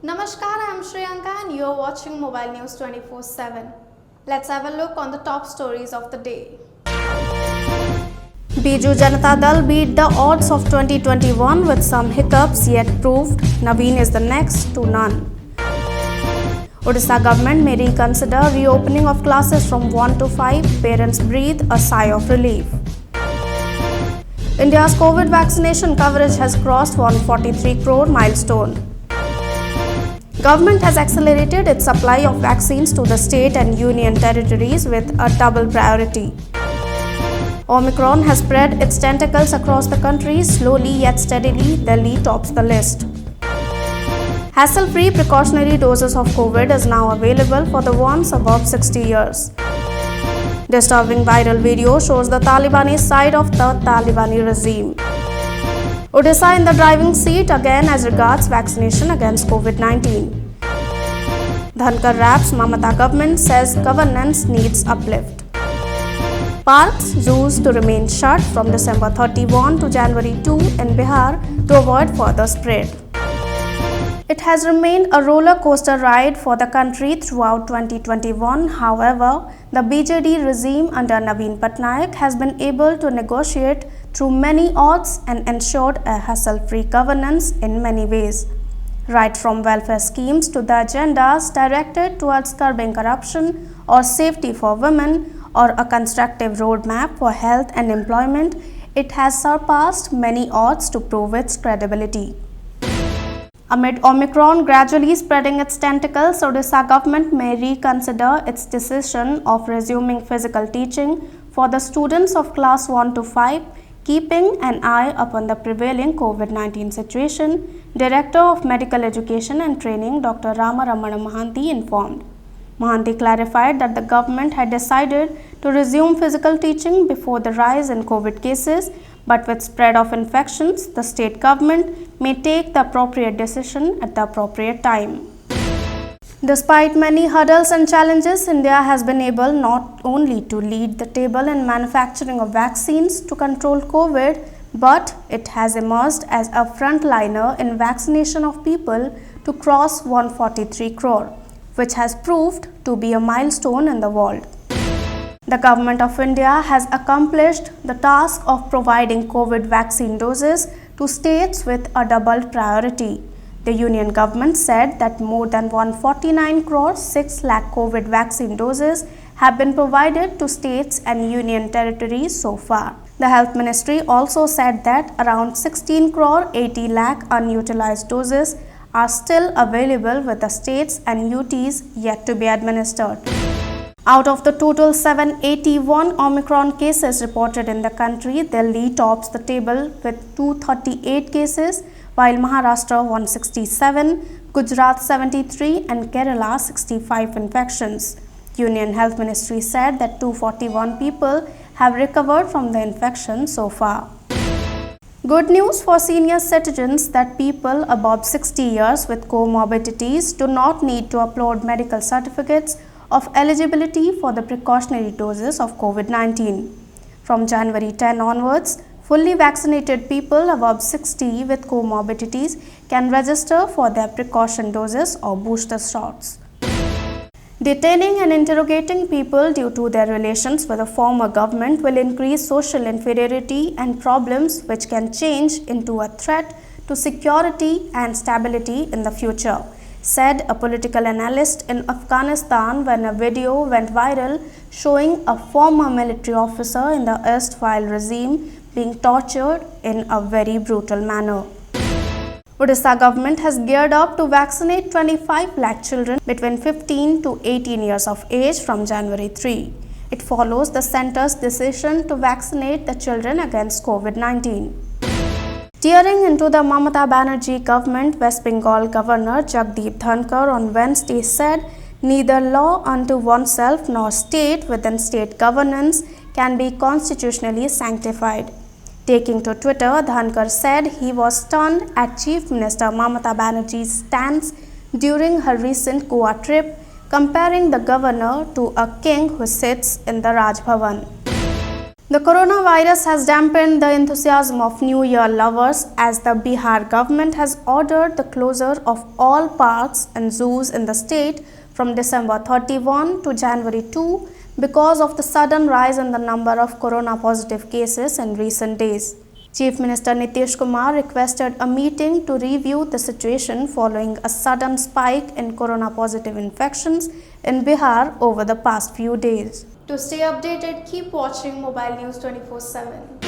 Namaskar, I am Shriyanka and you are watching Mobile News 24/7. Let's have a look on the top stories of the day. Biju Janata Dal beat the odds of 2021 with some hiccups yet proved Naveen is the next to none. Odisha government may reconsider reopening of classes from 1 to 5. Parents breathe a sigh of relief. India's COVID vaccination coverage has crossed 143 crore milestone. Government has accelerated its supply of vaccines to the state and union territories with a double priority. Omicron has spread its tentacles across the country. Slowly yet steadily, Delhi tops the list. Hassle-free precautionary doses of COVID is now available for the ones above 60 years. Disturbing viral video shows the Talibani side of the Talibani regime. Odisha in the driving seat again as regards vaccination against COVID-19. Dhankar raps Mamata government says governance needs uplift. Parks, zoos to remain shut from December 31 to January 2 in Bihar to avoid further spread. It has remained a roller coaster ride for the country throughout 2021. However, the BJD regime under Naveen Patnaik has been able to negotiate through many odds and ensured a hassle-free governance in many ways. Right from welfare schemes to the agendas directed towards curbing corruption or safety for women or a constructive roadmap for health and employment, it has surpassed many odds to prove its credibility. Amid Omicron gradually spreading its tentacles, Odisha government may reconsider its decision of resuming physical teaching for the students of class 1 to 5, keeping an eye upon the prevailing COVID-19 situation, Director of Medical Education and Training Dr. Rama Ramana Mahanti informed. Mahanti clarified that the government had decided to resume physical teaching before the rise in COVID cases, but with spread of infections, the state government may take the appropriate decision at the appropriate time. Despite many hurdles and challenges, India has been able not only to lead the table in manufacturing of vaccines to control COVID, but it has emerged as a frontliner in vaccination of people to cross 143 crore, which has proved to be a milestone in the world. The Government of India has accomplished the task of providing COVID vaccine doses to states with a double priority. The Union Government said that more than 149 crore 6 lakh COVID vaccine doses have been provided to states and union territories so far. The Health Ministry also said that around 16 crore 80 lakh unutilized doses are still available with the states and UTs yet to be administered. Out of the total 781 Omicron cases reported in the country, Delhi tops the table with 238 cases, while Maharashtra 167, Gujarat 73 and Kerala 65 infections. Union Health Ministry said that 241 people have recovered from the infection so far. Good news for senior citizens that people above 60 years with comorbidities do not need to upload medical certificates of eligibility for the precautionary doses of COVID-19. From January 10 onwards, fully vaccinated people above 60 with comorbidities can register for their precaution doses or booster shots. Detaining and interrogating people due to their relations with a former government will increase social inferiority and problems which can change into a threat to security and stability in the future, said a political analyst in Afghanistan when a video went viral showing a former military officer in the erstwhile regime being tortured in a very brutal manner. Odisha government has geared up to vaccinate 25 lakh children between 15 to 18 years of age from January 3. It follows the centre's decision to vaccinate the children against COVID-19. Tearing into the Mamata Banerjee government, West Bengal Governor Jagdeep Dhankar on Wednesday said neither law unto oneself nor state within state governance can be constitutionally sanctified. Taking to Twitter, Dhankar said he was stunned at Chief Minister Mamata Banerjee's stance during her recent Goa trip, comparing the governor to a king who sits in the Raj Bhavan. The coronavirus has dampened the enthusiasm of New Year lovers as the Bihar government has ordered the closure of all parks and zoos in the state from December 31 to January 2 because of the sudden rise in the number of corona positive cases in recent days. Chief Minister Nitish Kumar requested a meeting to review the situation following a sudden spike in corona positive infections in Bihar over the past few days. To stay updated, keep watching Mobile News 24/7.